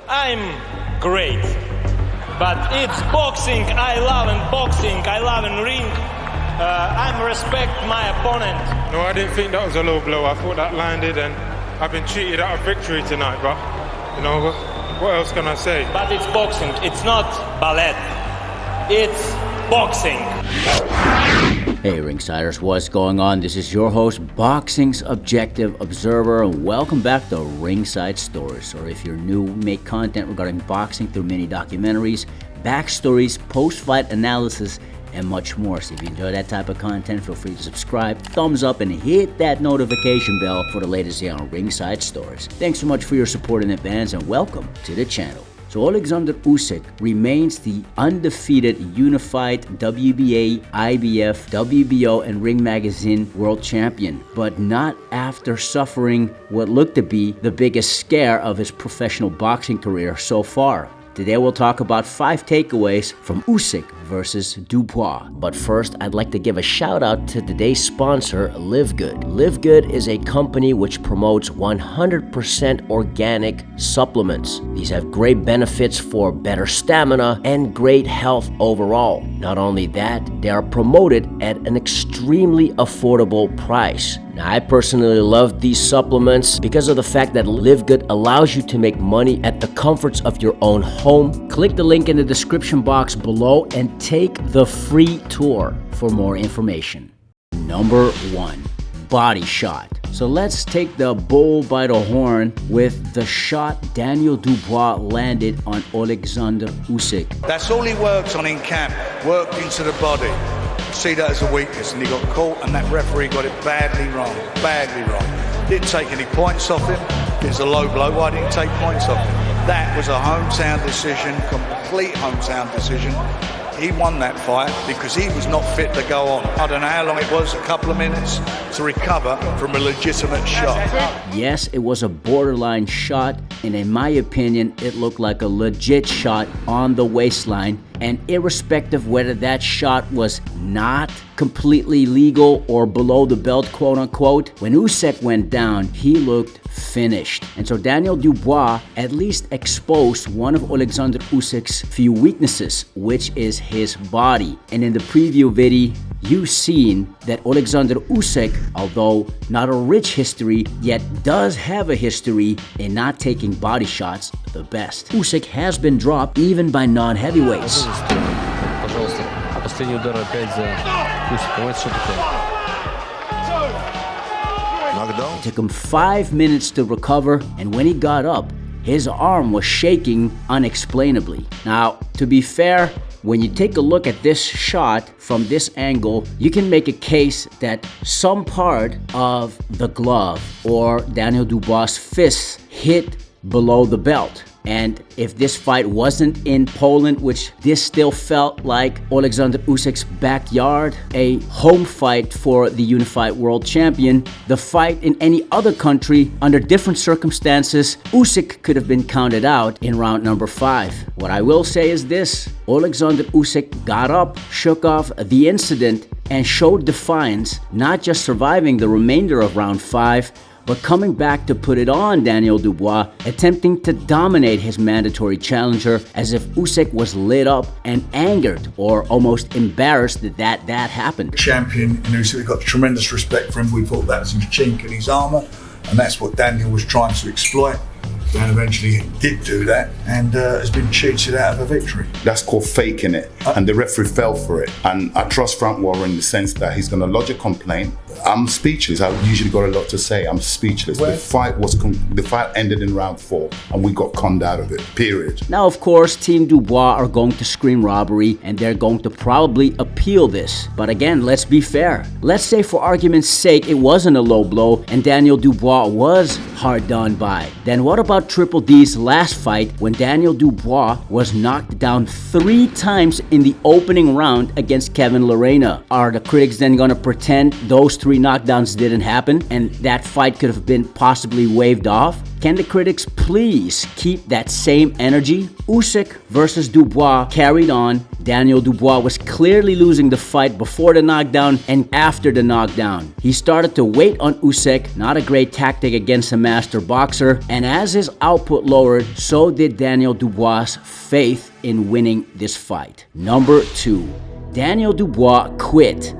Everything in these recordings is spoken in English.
I'm great. But it's boxing, I love, and boxing, I love, and ring. I respect my opponent. No, I didn't think that was a low blow. I thought that landed, and I've been cheated out of victory tonight, but, you know, what else can I say? But it's boxing, it's not ballet. It's boxing. Hey Ringsiders, what's going on? This is your host, Boxing's Objective Observer, and welcome back to Ringside Stories. Or if you're new, we make content regarding boxing through mini documentaries, backstories, post-fight analysis, and much more. So if you enjoy that type of content, feel free to subscribe, thumbs up, and hit that notification bell for the latest here on Ringside Stories. Thanks so much for your support in advance, and welcome to the channel. So Oleksandr Usyk remains the undefeated unified WBA, IBF, WBO, and Ring Magazine world champion, but not after suffering what looked to be the biggest scare of his professional boxing career so far. Today we'll talk about 5 takeaways from Usyk versus Dubois. But first, I'd like to give a shout out to today's sponsor, LiveGood. LiveGood is a company which promotes 100% organic supplements. These have great benefits for better stamina and great health overall. Not only that, they are promoted at an extremely affordable price. Now, I personally love these supplements because of the fact that LiveGood allows you to make money at the comforts of your own home. Click the link in the description box below and take the free tour for more information. Number 1, body shot. So let's take the bull by the horn with the shot Daniel Dubois landed on Oleksandr Usyk. That's all he works on in camp, worked into the body. See that as a weakness, and he got caught, and that referee got it badly wrong. Didn't take any points off him. It's a low blow. Why didn't he take points off him? That was a hometown decision, complete hometown decision. He won that fight because he was not fit to go on. I don't know how long it was, a couple of minutes to recover from a legitimate shot. Yes, it was a borderline shot, and in my opinion, it looked like a legit shot on the waistline. And irrespective whether that shot was not completely legal or below the belt, quote unquote, when Usyk went down, he looked finished. And so Daniel Dubois at least exposed one of Oleksandr Usyk's few weaknesses, which is his body. And in the preview video, you've seen that Oleksandr Usyk, although not a rich history, yet does have a history in not taking body shots the best. Usyk has been dropped even by non-heavyweights. Пожалуйста, последний удар опять за Усика. Вот что такое. It took him 5 minutes to recover, and when he got up, his arm was shaking unexplainably. Now, to be fair, when you take a look at this shot from this angle, you can make a case that some part of the glove or Daniel Dubois' fist hit below the belt. And if this fight wasn't in Poland, which this still felt like Oleksandr Usyk's backyard, a home fight for the unified world champion, the fight in any other country under different circumstances, Usyk could have been counted out in round number 5. What I will say is this: Oleksandr Usyk got up, shook off the incident, and showed defiance, not just surviving the remainder of round 5, but coming back to put it on Daniel Dubois, attempting to dominate his mandatory challenger as if Usyk was lit up and angered or almost embarrassed that happened. Champion in Usyk, we got tremendous respect for him. We thought that was his chink in his armour, and that's what Daniel was trying to exploit. Dan eventually did do that and has been cheated out of a victory. That's called faking it, and the referee fell for it. And I trust Frank Warren in the sense that he's going to lodge a complaint. I'm speechless. I've usually got a lot to say. I'm speechless. The fight ended in round 4, and we got conned out of it, period. Now, of course, Team Dubois are going to scream robbery, and they're going to probably appeal this. But again, let's be fair. Let's say for argument's sake, it wasn't a low blow, and Daniel Dubois was hard done by. Then what about Triple D's last fight when Daniel Dubois was knocked down 3 times in the opening round against Kevin Lerena? Are the critics then going to pretend those 3 3 knockdowns didn't happen and that fight could have been possibly waved off? Can the critics please keep that same energy? Usyk versus Dubois carried on. Daniel Dubois was clearly losing the fight before the knockdown and after the knockdown. He started to wait on Usyk, not a great tactic against a master boxer, and as his output lowered, so did Daniel Dubois' faith in winning this fight. Number 2. Daniel Dubois quit.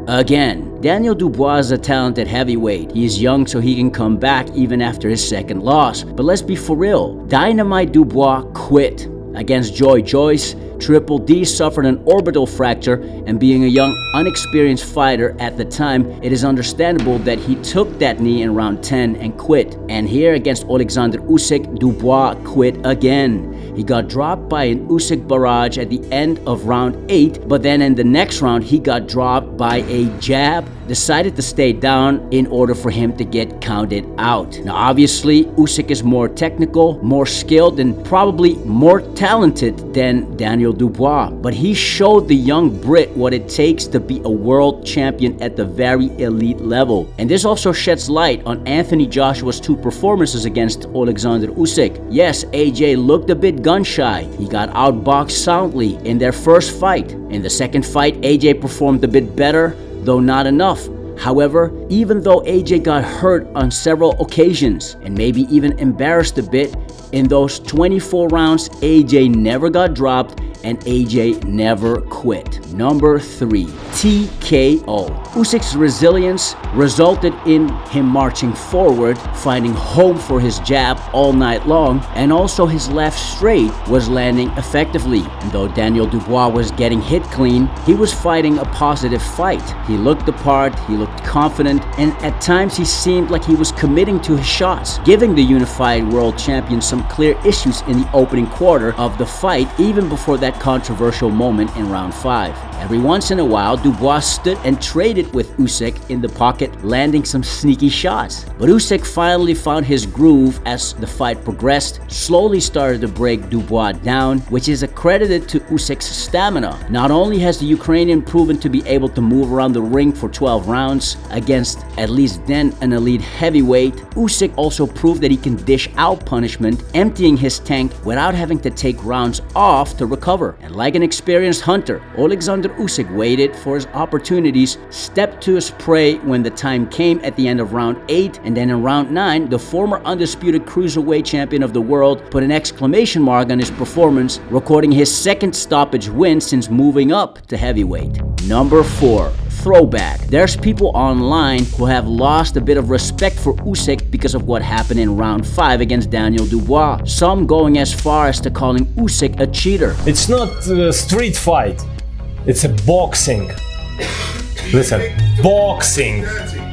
Again, Daniel Dubois is a talented heavyweight. He is young, so he can come back even after his second loss. But let's be for real, Dynamite Dubois quit. Against Joy Joyce, Triple D suffered an orbital fracture, and being a young, unexperienced fighter at the time, it is understandable that he took that knee in round 10 and quit. And here against Oleksandr Usyk, Dubois quit again. He got dropped by an Usyk barrage at the end of round 8, but then in the next round, he got dropped by a jab, decided to stay down in order for him to get counted out. Now obviously, Usyk is more technical, more skilled, and probably more talented than Daniel Dubois, but he showed the young Brit what it takes to be a world champion at the very elite level. And this also sheds light on Anthony Joshua's 2 performances against Oleksandr Usyk. Yes, AJ looked a bit gun-shy. He got outboxed soundly in their first fight. In the second fight, AJ performed a bit better, though not enough. However, even though AJ got hurt on several occasions and maybe even embarrassed a bit, in those 24 rounds, AJ never got dropped and AJ never quit. Number 3, TKO. Usyk's resilience resulted in him marching forward, finding home for his jab all night long, and also his left straight was landing effectively. And though Daniel Dubois was getting hit clean, he was fighting a positive fight. He looked the part, he looked confident, and at times he seemed like he was committing to his shots, giving the unified world champion some clear issues in the opening quarter of the fight, even before that controversial moment in round 5. Every once in a while, Dubois stood and traded with Usyk in the pocket, landing some sneaky shots. But Usyk finally found his groove as the fight progressed, slowly started to break Dubois down, which is accredited to Usyk's stamina. Not only has the Ukrainian proven to be able to move around the ring for 12 rounds against at least then an elite heavyweight, Usyk also proved that he can dish out punishment, emptying his tank without having to take rounds off to recover. And like an experienced hunter, Oleksandr Usyk waited for his opportunities, stepped to his prey when the time came at the end of round 8, and then in round 9, the former undisputed cruiserweight champion of the world put an exclamation mark on his performance, recording his second stoppage win since moving up to heavyweight. Number 4. Throwback. There's people online who have lost a bit of respect for Usyk because of what happened in round 5 against Daniel Dubois. Some going as far as to calling Usyk a cheater. It's not a street fight. It's a boxing. Listen, boxing.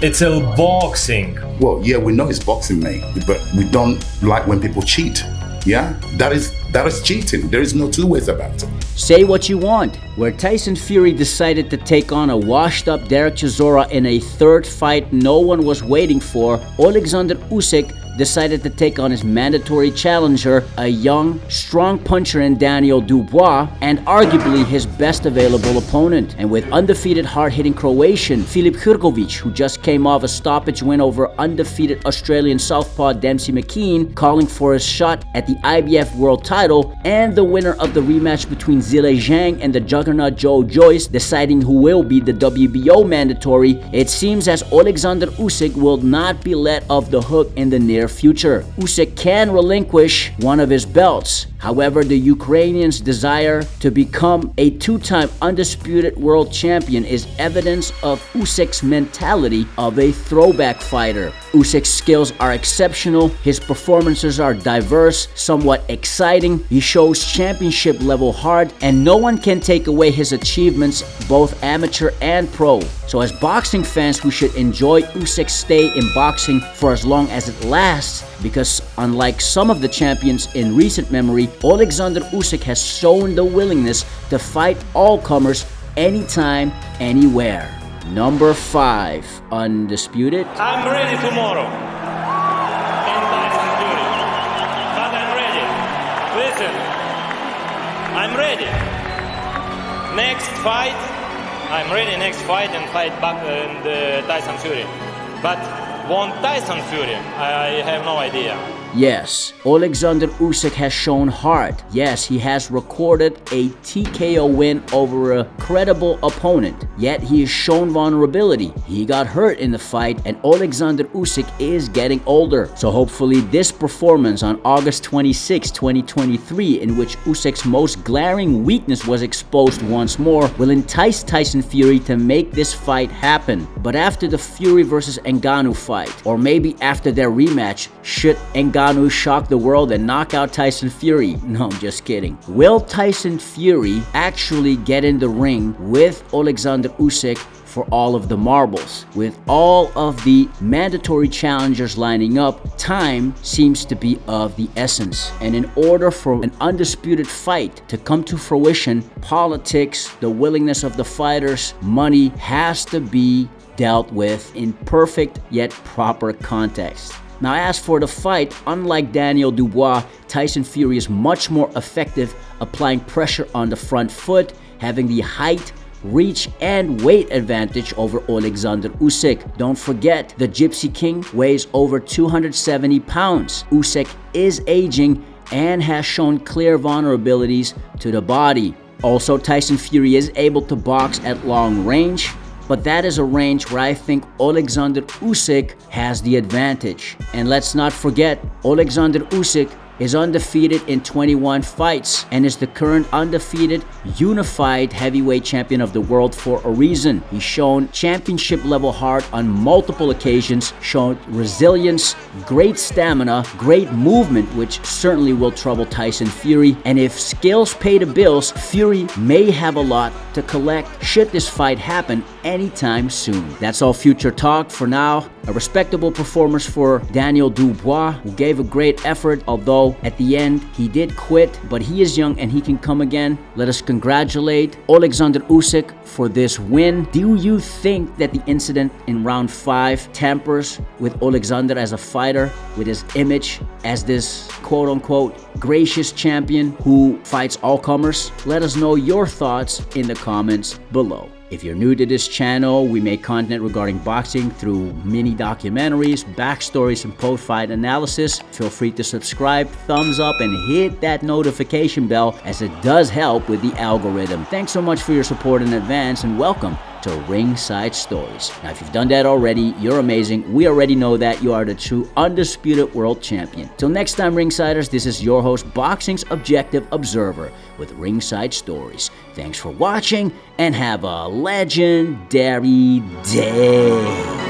It's a boxing. Well, yeah, we know it's boxing, mate, but we don't like when people cheat. Yeah, that is cheating. There is no two ways about it. Say what you want. Where Tyson Fury decided to take on a washed-up Derek Chisora in a third fight no one was waiting for, Oleksandr Usyk decided to take on his mandatory challenger, a young, strong puncher in Daniel Dubois, and arguably his best available opponent. And with undefeated hard-hitting Croatian Filip Hrgovic, who just came off a stoppage win over undefeated Australian southpaw Dempsey McKean, calling for his shot at the IBF world title, and the winner of the rematch between Zhilei Zhang and the juggernaut Joe Joyce deciding who will be the WBO mandatory, it seems as Oleksandr Usyk will not be let off the hook in the near future. Usyk can relinquish one of his belts. However, the Ukrainian's desire to become a 2-time undisputed world champion is evidence of Usyk's mentality of a throwback fighter. Usyk's skills are exceptional, his performances are diverse, somewhat exciting, he shows championship level heart, and no one can take away his achievements, both amateur and pro. So as boxing fans, we should enjoy Usyk's stay in boxing for as long as it lasts, because unlike some of the champions in recent memory, Oleksandr Usyk has shown the willingness to fight all comers anytime, anywhere. Number 5, undisputed. I'm ready tomorrow. And Tyson Fury. But I'm ready. Listen, I'm ready. Next fight, I'm ready next fight and fight back Tyson Fury. But won't Tyson Fury? I have no idea. Yes, Oleksandr Usyk has shown heart. Yes, he has recorded a TKO win over a credible opponent. Yet he has shown vulnerability. He got hurt in the fight, and Oleksandr Usyk is getting older. So hopefully this performance on August 26, 2023, in which Usyk's most glaring weakness was exposed once more, will entice Tyson Fury to make this fight happen. But after the Fury versus Ngannou fight, or maybe after their rematch, should Ngannou shock the world and knock out Tyson Fury? No, I'm just kidding. Will Tyson Fury actually get in the ring with Oleksandr Usyk for all of the marbles? With all of the mandatory challengers lining up, time seems to be of the essence. And in order for an undisputed fight to come to fruition, politics, the willingness of the fighters, money has to be dealt with in perfect yet proper context. Now, as for the fight, unlike Daniel Dubois, Tyson Fury is much more effective applying pressure on the front foot, having the height, reach, and weight advantage over Oleksandr Usyk. Don't forget, the Gypsy King weighs over 270 pounds. Usyk is aging and has shown clear vulnerabilities to the body. Also, Tyson Fury is able to box at long range, but that is a range where I think Oleksandr Usyk has the advantage. And let's not forget, Oleksandr Usyk is undefeated in 21 fights and is the current undefeated unified heavyweight champion of the world for a reason. He's shown championship level heart on multiple occasions, shown resilience, great stamina, great movement, which certainly will trouble Tyson Fury. And if skills pay the bills, Fury may have a lot to collect should this fight happen anytime soon. That's all future talk. For now, a respectable performance for Daniel Dubois, who gave a great effort, although at the end he did quit, but he is young and he can come again. Let us congratulate Oleksandr Usyk for this win. Do you think that the incident in round 5 tampers with Oleksandr as a fighter, with his image as this quote-unquote gracious champion who fights all comers? Let us know your thoughts in the comments below. If you're new to this channel, we make content regarding boxing through mini documentaries, backstories, and post-fight analysis. Feel free to subscribe, thumbs up, and hit that notification bell, as it does help with the algorithm. Thanks so much for your support in advance, and welcome to Ringside Stories. Now, if you've done that already, you're amazing. We already know that you are the true undisputed world champion. Till next time, Ringsiders, this is your host, Boxing's Objective Observer, with Ringside Stories. Thanks for watching, and have a legendary day.